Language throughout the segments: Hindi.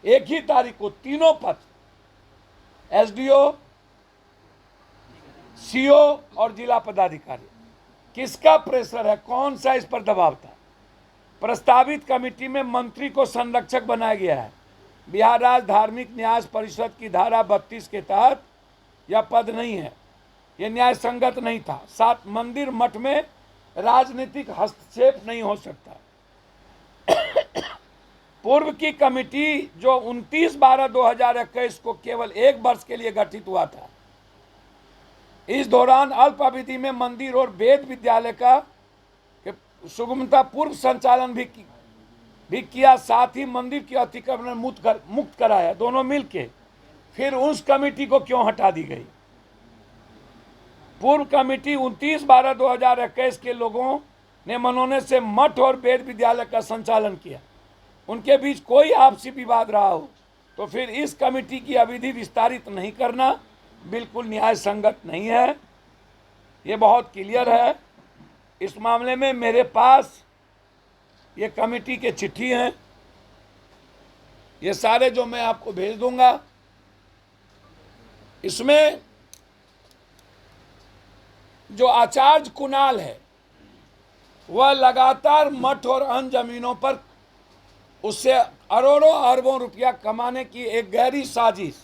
एक ही तारीख को तीनों पद, एसडीओ, सीओ और जिला पदाधिकारी, किसका प्रेशर है, कौन सा इस पर दबाव था? प्रस्तावित कमेटी में मंत्री को संरक्षक बनाया गया है। बिहार राज्य धार्मिक न्यास परिषद की धारा 32 के तहत यह पद नहीं है, यह न्याय संगत नहीं था। 7, मंदिर मठ में राजनीतिक हस्तक्षेप नहीं हो सकता। पूर्व की कमेटी जो 29/12/2021 को केवल 1 वर्ष के लिए गठित हुआ था, इस दौरान अल्प अवधि में मंदिर और वेद विद्यालय का सुगमता पूर्व संचालन भी किया, साथ ही मंदिर की अतिक्रमण मुक्त कराया, दोनों मिलके। फिर उस कमेटी को क्यों हटा दी गई? पूर्व कमेटी 29/12/2021 के लोगों ने मनोनयन से मठ और वेद विद्यालय का संचालन किया, उनके बीच कोई आपसी विवाद रहा हो तो फिर इस कमेटी की अवधि विस्तारित नहीं करना बिल्कुल न्याय संगत नहीं है। ये बहुत क्लियर है। इस मामले में मेरे पास ये कमेटी के चिट्ठी हैं, ये सारे जो मैं आपको भेज दूंगा। इसमें जो आचार्य कुणाल है वह लगातार मठ और अन्य जमीनों पर उससे अरबों अरबों रुपया कमाने की एक गहरी साजिश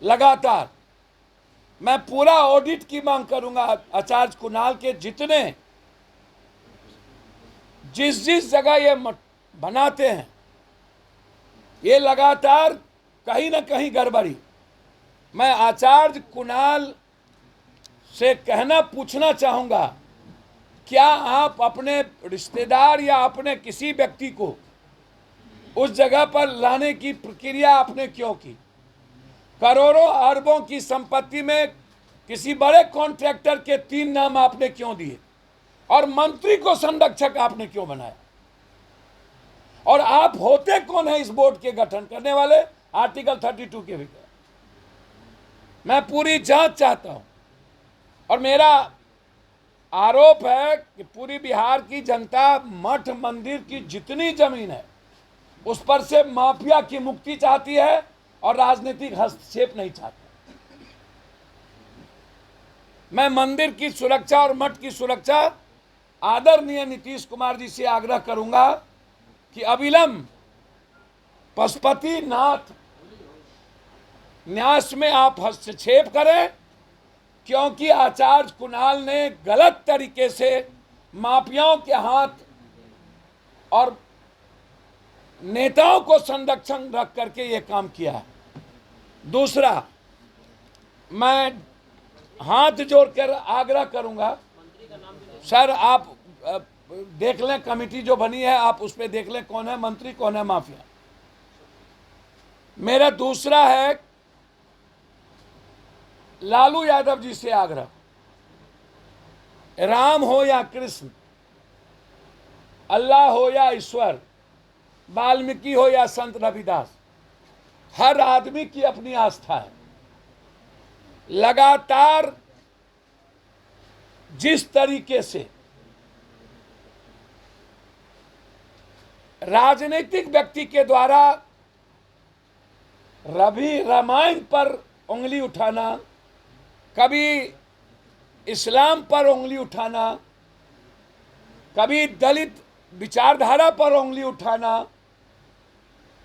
लगातार। मैं पूरा ऑडिट की मांग करूंगा। आचार्य कुणाल के जितने जिस जगह ये बनाते हैं, ये लगातार कहीं ना कहीं गड़बड़ी। मैं आचार्य कुणाल से पूछना चाहूंगा, क्या आप अपने रिश्तेदार या अपने किसी व्यक्ति को उस जगह पर लाने की प्रक्रिया आपने क्यों की? करोड़ों अरबों की संपत्ति में किसी बड़े कॉन्ट्रैक्टर के 3 नाम आपने क्यों दिए और मंत्री को संरक्षक आपने क्यों बनाया? और आप होते कौन है इस बोर्ड के गठन करने वाले? आर्टिकल 32 के भीतर मैं पूरी जांच चाहता हूं। और मेरा आरोप है कि पूरी बिहार की जनता मठ मंदिर की जितनी जमीन है उस पर से माफिया की मुक्ति चाहती है और राजनीतिक हस्तक्षेप नहीं चाहती। मैं मंदिर की सुरक्षा और मठ की सुरक्षा आदरणीय नीतीश कुमार जी से आग्रह करूंगा कि अविलंब पशुपतिनाथ न्यास में आप हस्तक्षेप करें, क्योंकि आचार्य कुणाल ने गलत तरीके से माफियाओं के हाथ और नेताओं को संरक्षण रख करके ये काम किया है। दूसरा, मैं हाथ जोड़कर आग्रह करूंगा, सर आप देख लें कमेटी जो बनी है, आप उस पर देख लें कौन है मंत्री कौन है माफिया। मेरा दूसरा है लालू यादव जी से आग्रह, राम हो या कृष्ण, अल्लाह हो या ईश्वर, वाल्मीकि हो या संत रविदास, हर आदमी की अपनी आस्था है। लगातार जिस तरीके से राजनीतिक व्यक्ति के द्वारा रवि रामायण पर उंगली उठाना, कभी इस्लाम पर उंगली उठाना, कभी दलित विचारधारा पर उंगली उठाना,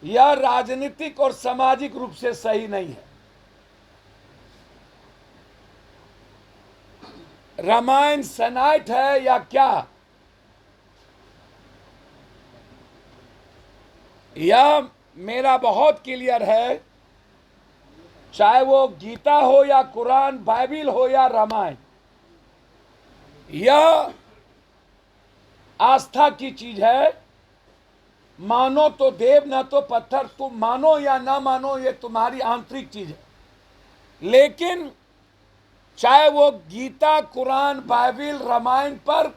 यह राजनीतिक और सामाजिक रूप से सही नहीं है। रामायण सनाइट है या क्या, यह मेरा बहुत क्लियर है। चाहे वो गीता हो या कुरान, बाइबिल हो या रामायण, यह आस्था की चीज है। मानो तो देव ना तो पत्थर, तुम मानो या ना मानो ये तुम्हारी आंतरिक चीज है। लेकिन चाहे वो गीता, कुरान, बाइबिल, रामायण पर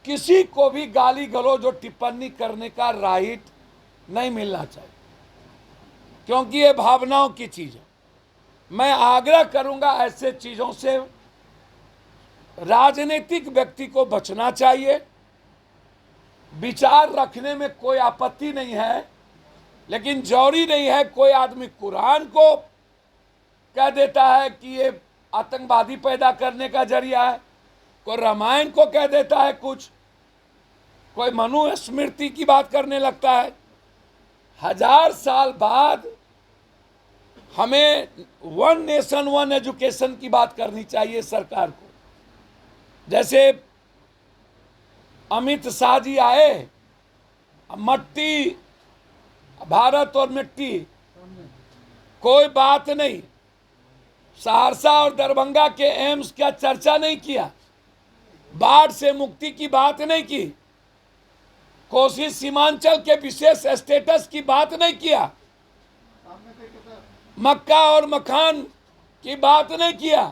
किसी को भी गाली गलौज और टिप्पणी करने का राइट नहीं मिलना चाहिए, क्योंकि ये भावनाओं की चीज है। मैं आग्रह करूंगा ऐसे चीजों से राजनीतिक व्यक्ति को बचना चाहिए। विचार रखने में कोई आपत्ति नहीं है, लेकिन जरूरी नहीं है कोई आदमी कुरान को कह देता है कि ये आतंकवादी पैदा करने का जरिया है, कोई रामायण को कह देता है कुछ, कोई मनुस्मृति की बात करने लगता है। 1000 साल बाद हमें वन नेशन वन एजुकेशन की बात करनी चाहिए सरकार को। जैसे अमित शाह जी आए, मट्टी भारत और मिट्टी, कोई बात नहीं, सहरसा और दरभंगा के एम्स का चर्चा नहीं किया, बाढ़ से मुक्ति की बात नहीं की, कोसी सीमांचल के विशेष स्टेटस की बात नहीं किया, मक्का और मखान की बात नहीं किया।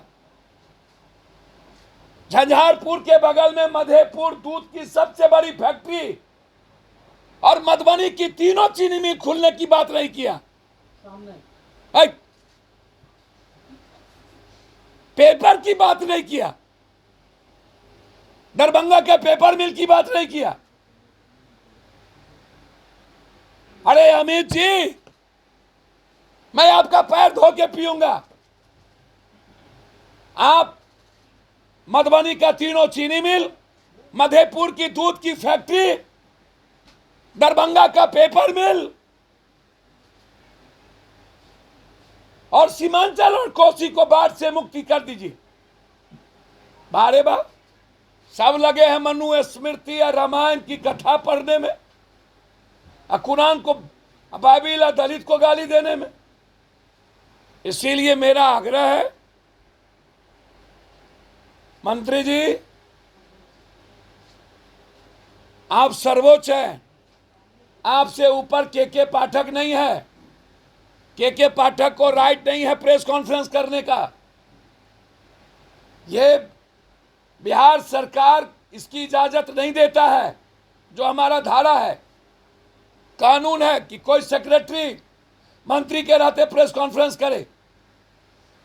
झंझारपुर के बगल में मधेपुर दूध की सबसे बड़ी फैक्ट्री और मधुबनी की तीनों चीनी मिल खुलने की बात नहीं किया। पेपर की बात नहीं किया, दरभंगा के पेपर मिल की बात नहीं किया। अरे अमित जी, मैं आपका पैर धो के पीऊंगा। आप मधुबनी का तीनों चीनी मिल, मधेपुर की दूध की फैक्ट्री, दरभंगा का पेपर मिल और सीमांचल और कोसी को बाढ़ से मुक्ति कर दीजिए। बारे बा सब लगे हैं मनुस्मृति या रामायण की कथा पढ़ने में, कुरान को, बाइबिल, दलित को गाली देने में। इसीलिए मेरा आग्रह है मंत्री जी, आप सर्वोच्च हैं, आपसे ऊपर के पाठक नहीं है। के पाठक को राइट नहीं है प्रेस कॉन्फ्रेंस करने का। ये बिहार सरकार इसकी इजाजत नहीं देता है। जो हमारा धारा है, कानून है कि कोई सेक्रेटरी मंत्री के रहते प्रेस कॉन्फ्रेंस करे।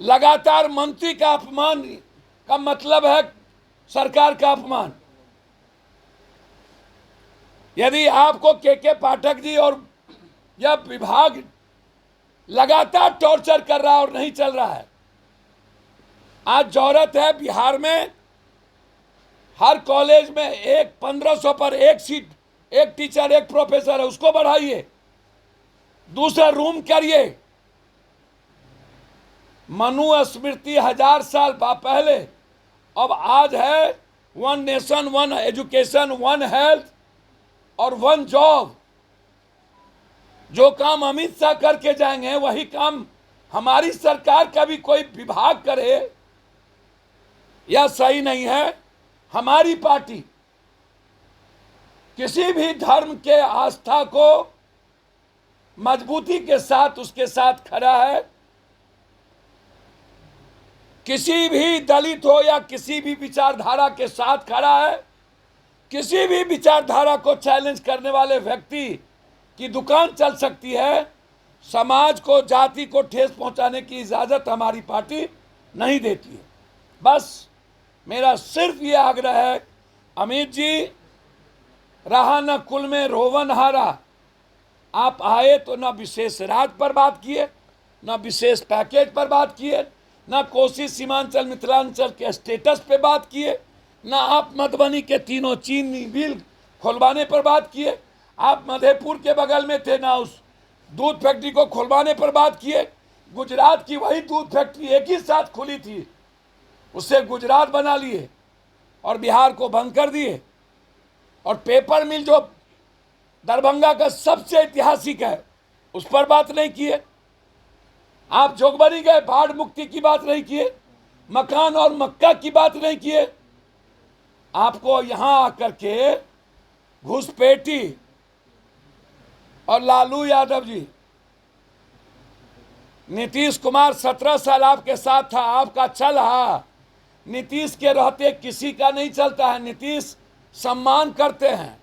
लगातार मंत्री का अपमान का मतलब है सरकार का अपमान। यदि आपको के पाठक जी और यह विभाग लगातार टॉर्चर कर रहा और नहीं चल रहा है, आज जरूरत है बिहार में हर कॉलेज में 1500 पर एक सीट, एक टीचर, एक प्रोफेसर है, उसको बढ़ाइए, दूसरा रूम करिए। मनुस्मृति 1000 साल पहले, अब आज है one nation one education, one health और वन जॉब। जो काम अमित शाह करके जाएंगे वही काम हमारी सरकार का भी कोई विभाग करे, यह सही नहीं है। हमारी पार्टी किसी भी धर्म के आस्था को मजबूती के साथ उसके साथ खड़ा है। किसी भी दलित हो या किसी भी विचारधारा के साथ खड़ा है। किसी भी विचारधारा को चैलेंज करने वाले व्यक्ति की दुकान चल सकती है। समाज को, जाति को ठेस पहुंचाने की इजाजत हमारी पार्टी नहीं देती है। बस मेरा सिर्फ ये आग्रह है, अमित जी, रहा न कुल में रोवन हारा। आप आए तो न विशेष राज्य पर बात किए, न विशेष पैकेज पर बात किए, न कोसी सीमांचल मिथिलांचल के स्टेटस पे बात किए, न आप मधुबनी के तीनों चीनी मिल खुलवाने पर बात किए। आप मधेपुर के बगल में थे, ना उस दूध फैक्ट्री को खुलवाने पर बात किए। गुजरात की वही दूध फैक्ट्री एक ही साथ खुली थी, उससे गुजरात बना लिए और बिहार को बंद कर दिए। और पेपर मिल जो दरभंगा का सबसे ऐतिहासिक है, उस पर बात नहीं किए। आप जोगबनी गए, बाढ़ मुक्ति की बात नहीं किए, मकान और मक्का की बात नहीं किए। आपको यहां आकर के घुसपैठी और लालू यादव जी, नीतीश कुमार 17 साल आपके साथ था, आपका चला। नीतीश के रहते किसी का नहीं चलता है। नीतीश सम्मान करते हैं,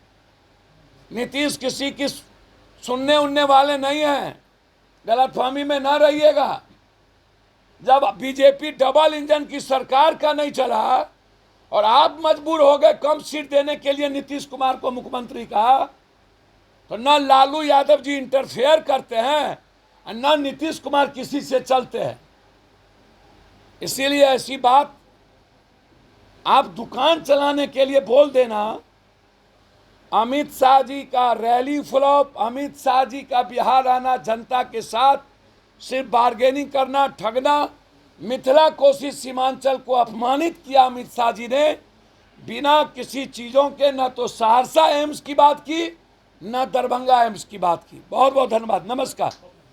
नीतीश किसी की सुनने उनने वाले नहीं हैं। गलतफहमी में ना रहिएगा। जब बीजेपी डबल इंजन की सरकार का नहीं चला और आप मजबूर हो गए कम सीट देने के लिए नीतीश कुमार को मुख्यमंत्री का, तो न लालू यादव जी इंटरफेयर करते हैं और न नीतीश कुमार किसी से चलते हैं। इसीलिए ऐसी बात आप दुकान चलाने के लिए बोल देना, अमित शाह जी का रैली फ्लॉप, अमित शाह जी का बिहार आना, जनता के साथ सिर्फ बार्गेनिंग करना, ठगना, मिथिला कोसी सीमांचल को अपमानित किया अमित शाह जी ने बिना किसी चीज़ों के। न तो सहरसा एम्स की बात की, न दरभंगा एम्स की बात की। बहुत बहुत धन्यवाद, नमस्कार।